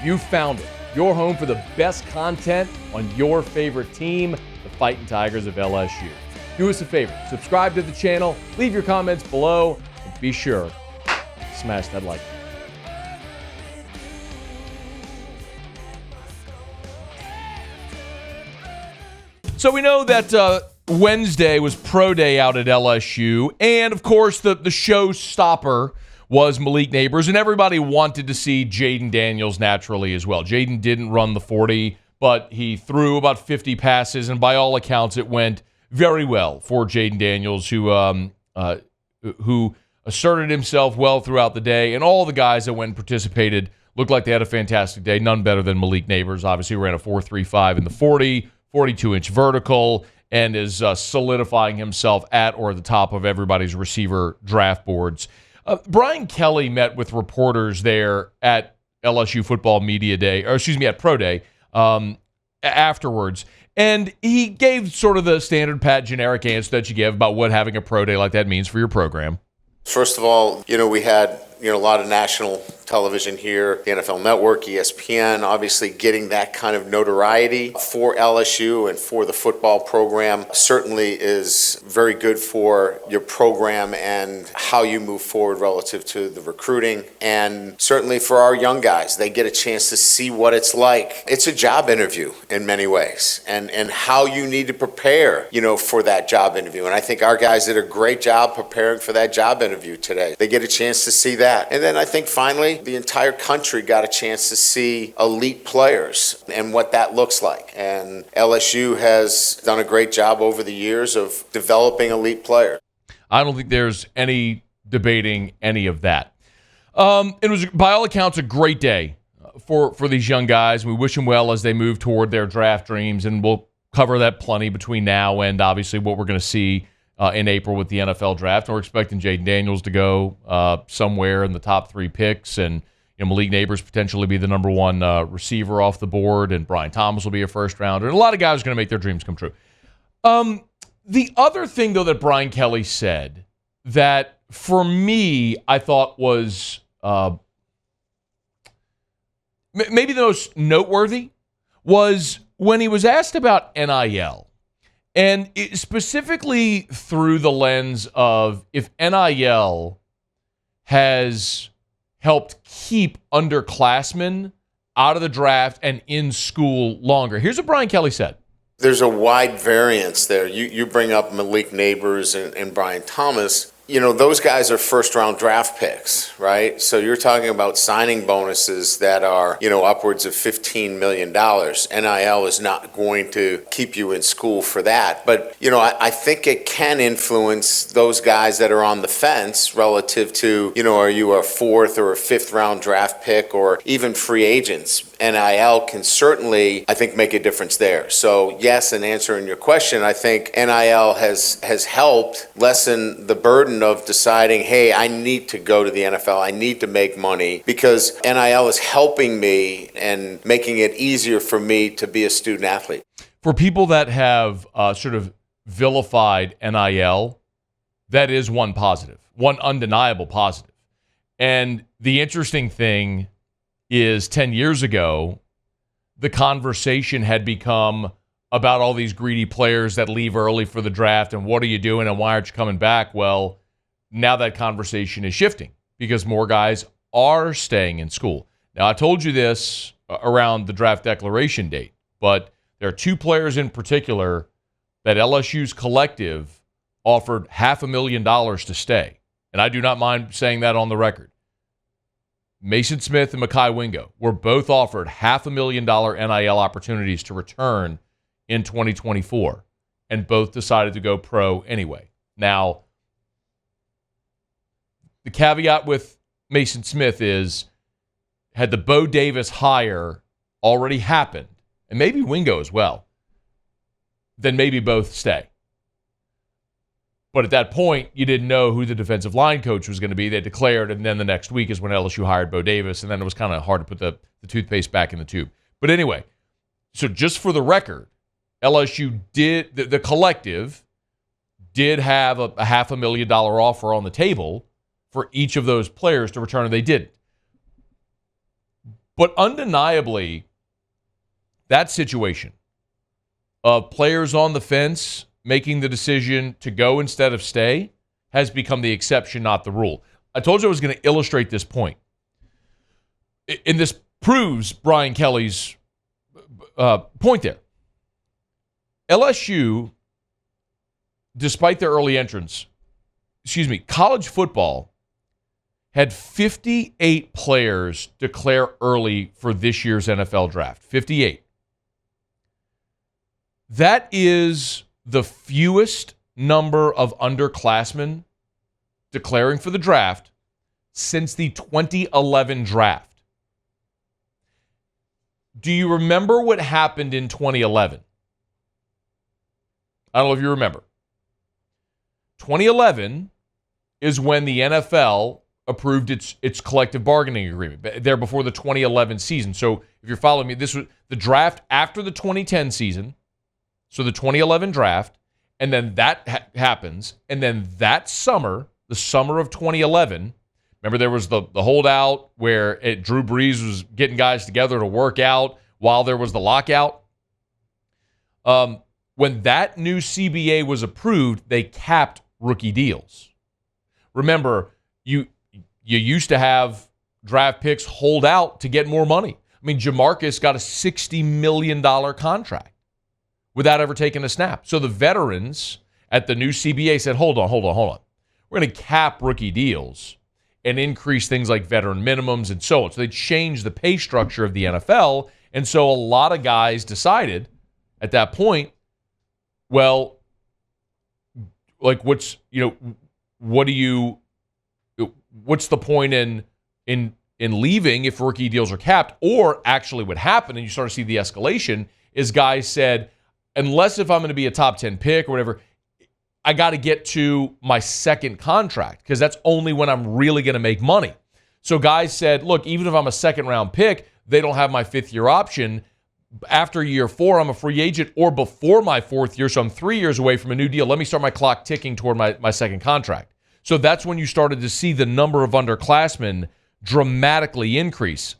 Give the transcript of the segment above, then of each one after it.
You found it. Your home for the best content on your favorite team, the Fighting Tigers of LSU. Do us a favor, subscribe to the channel, leave your comments below, and be sure to smash that like button. So we know that Wednesday was pro day out at LSU, and of course the showstopper was Malik Nabers, and everybody wanted to see Jayden Daniels naturally as well. Jayden didn't run the 40, but he threw about 50 passes, and by all accounts, it went very well for Jayden Daniels, who asserted himself well throughout the day, and all the guys that went and participated looked like they had a fantastic day. None better than Malik Nabers. Obviously, ran a 4.35 in the 40, 42-inch vertical, and is solidifying himself at or at the top of everybody's receiver draft boards. Brian Kelly met with reporters there at LSU Football Media Day, or excuse me, at Pro Day afterwards, and he gave sort of the standard pat generic answer that you give about what having a pro day like that means for your program. First of all, we had a lot of national television here, the NFL Network, ESPN, obviously getting that kind of notoriety for LSU and for the football program certainly is very good for your program and how you move forward relative to the recruiting. And certainly for our young guys, they get a chance to see what it's like. It's a job interview in many ways, and how you need to prepare, for that job interview. And I think our guys did a great job preparing for that job interview today. They get a chance to see that. And then I think finally the entire country got a chance to see elite players and what that looks like. And LSU has done a great job over the years of developing elite players. I don't think there's any debating any of that. It was, by all accounts, a great day for these young guys. We wish them well as they move toward their draft dreams, and we'll cover that plenty between now and obviously what we're going to see in April with the NFL draft. And we're expecting Jayden Daniels to go somewhere in the top 3 picks, and Malik Nabers potentially be the number 1 receiver off the board, and Brian Thomas will be a first rounder, and a lot of guys are going to make their dreams come true. The other thing, though, that Brian Kelly said that for me I thought was maybe the most noteworthy was when he was asked about NIL. And specifically through the lens of if NIL has helped keep underclassmen out of the draft and in school longer. Here's what Brian Kelly said. There's a wide variance there. You bring up Malik Nabers and Brian Thomas. Those guys are first-round draft picks, right? So you're talking about signing bonuses that are, upwards of $15 million. NIL is not going to keep you in school for that. But, I think it can influence those guys that are on the fence relative to, are you a 4th or a 5th-round draft pick or even free agents? NIL can certainly, I think, make a difference there. So, yes, in answering your question, I think NIL has helped lessen the burden of deciding, hey, I need to go to the NFL, I need to make money, because NIL is helping me and making it easier for me to be a student athlete. For people that have sort of vilified NIL, that is one positive, one undeniable positive. And the interesting thing is 10 years ago, the conversation had become about all these greedy players that leave early for the draft and what are you doing and why aren't you coming back? Well, now that conversation is shifting because more guys are staying in school. Now, I told you this around the draft declaration date, but there are 2 players in particular that LSU's collective offered $500,000 to stay. And I do not mind saying that on the record. Mason Smith and Mekhi Wingo were both offered $500,000 NIL opportunities to return in 2024, and both decided to go pro anyway. Now, the caveat with Mason Smith is, had the Bo Davis hire already happened, and maybe Wingo as well, then maybe both stay. But at that point, you didn't know who the defensive line coach was going to be. They declared, and then the next week is when LSU hired Bo Davis, and then it was kind of hard to put the toothpaste back in the tube. But anyway, so just for the record, LSU did, the collective did have a $500,000 offer on the table for each of those players to return, and they didn't. But undeniably, that situation of players on the fence making the decision to go instead of stay has become the exception, not the rule. I told you I was going to illustrate this point. And this proves Brian Kelly's point there. LSU, despite their early entrance, college football had 58 players declare early for this year's NFL draft. 58. That is the fewest number of underclassmen declaring for the draft since the 2011 draft. Do you remember what happened in 2011? I don't know if you remember. 2011 is when the NFL approved its collective bargaining agreement, there before the 2011 season. So if you're following me, this was the draft after the 2010 season, so the 2011 draft, and then that happens, and then that summer, the summer of 2011, remember there was the holdout where Drew Brees was getting guys together to work out while there was the lockout. When that new CBA was approved, they capped rookie deals. Remember, you used to have draft picks hold out to get more money. I mean, Jamarcus got a $60 million contract without ever taking a snap. So the veterans at the new CBA said, hold on. We're going to cap rookie deals and increase things like veteran minimums and so on. So they changed the pay structure of the NFL. And so a lot of guys decided at that point, well, like what's the point in leaving if rookie deals are capped? Or actually what happened, and you start to see the escalation, is guys said, unless if I'm going to be a top 10 pick or whatever, I got to get to my second contract because that's only when I'm really going to make money. So guys said, look, even if I'm a second round pick, they don't have my fifth year option. After year 4, I'm a free agent, or before my fourth year, so I'm 3 years away from a new deal. Let me start my clock ticking toward my second contract. So that's when you started to see the number of underclassmen dramatically increase.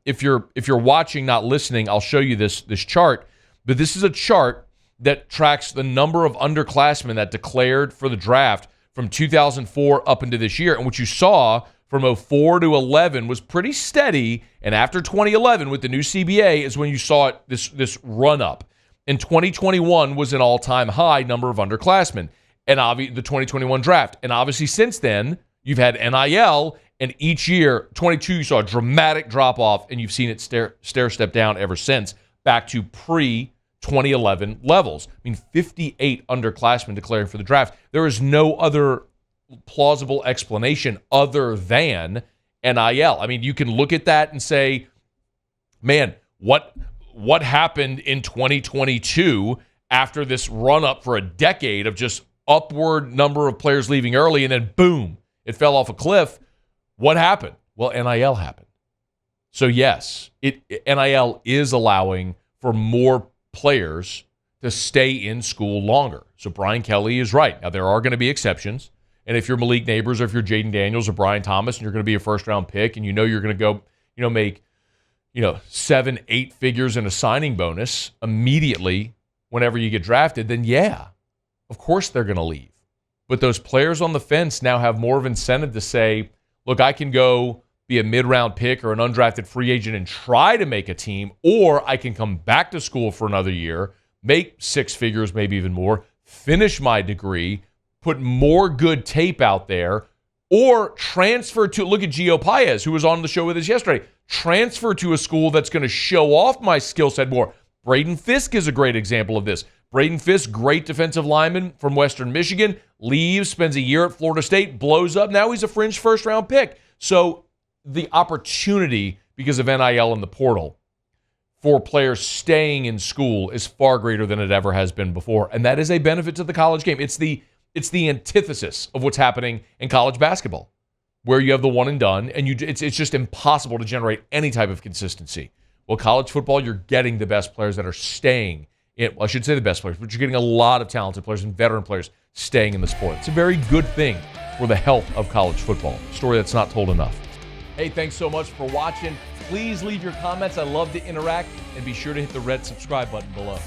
If you're watching, not listening, I'll show you this chart. But this is a chart that tracks the number of underclassmen that declared for the draft from 2004 up into this year. And what you saw from 04 to 11 was pretty steady. And after 2011 with the new CBA is when you saw it, this run up. And 2021 was an all-time high number of underclassmen. And the 2021 draft. And obviously since then, you've had NIL, and each year, 22, you saw a dramatic drop-off, and you've seen it stair-step down ever since, back to pre-2011 levels. I mean, 58 underclassmen declaring for the draft. There is no other plausible explanation other than NIL. I mean, you can look at that and say, man, what happened in 2022 after this run-up for a decade of just upward number of players leaving early, and then boom, it fell off a cliff. What happened? Well, NIL happened. So yes, NIL is allowing for more players to stay in school longer. So Brian Kelly is right. Now, there are going to be exceptions. And if you're Malik Nabers or if you're Jayden Daniels or Brian Thomas and you're going to be a first-round pick and you're going to go, make, 7-8 figures in a signing bonus immediately whenever you get drafted, then yeah, of course they're going to leave. But those players on the fence now have more of incentive to say, look, I can go be a mid-round pick or an undrafted free agent and try to make a team, or I can come back to school for another year, make 6 figures, maybe even more, finish my degree, put more good tape out there, or transfer to, look at Gio Paez, who was on the show with us yesterday, transfer to a school that's going to show off my skill set more. Braden Fisk is a great example of this. Braden Fisk, great defensive lineman from Western Michigan, leaves, spends a year at Florida State, blows up. Now he's a fringe first-round pick. So the opportunity, because of NIL and the portal, for players staying in school is far greater than it ever has been before. And that is a benefit to the college game. It's the antithesis of what's happening in college basketball, where you have the one and done, and it's just impossible to generate any type of consistency. Well, college football, you're getting the best players that are staying in. Well, I should say the best players, but you're getting a lot of talented players and veteran players staying in the sport. It's a very good thing for the health of college football. A story that's not told enough. Hey, thanks so much for watching. Please leave your comments. I love to interact, and be sure to hit the red subscribe button below.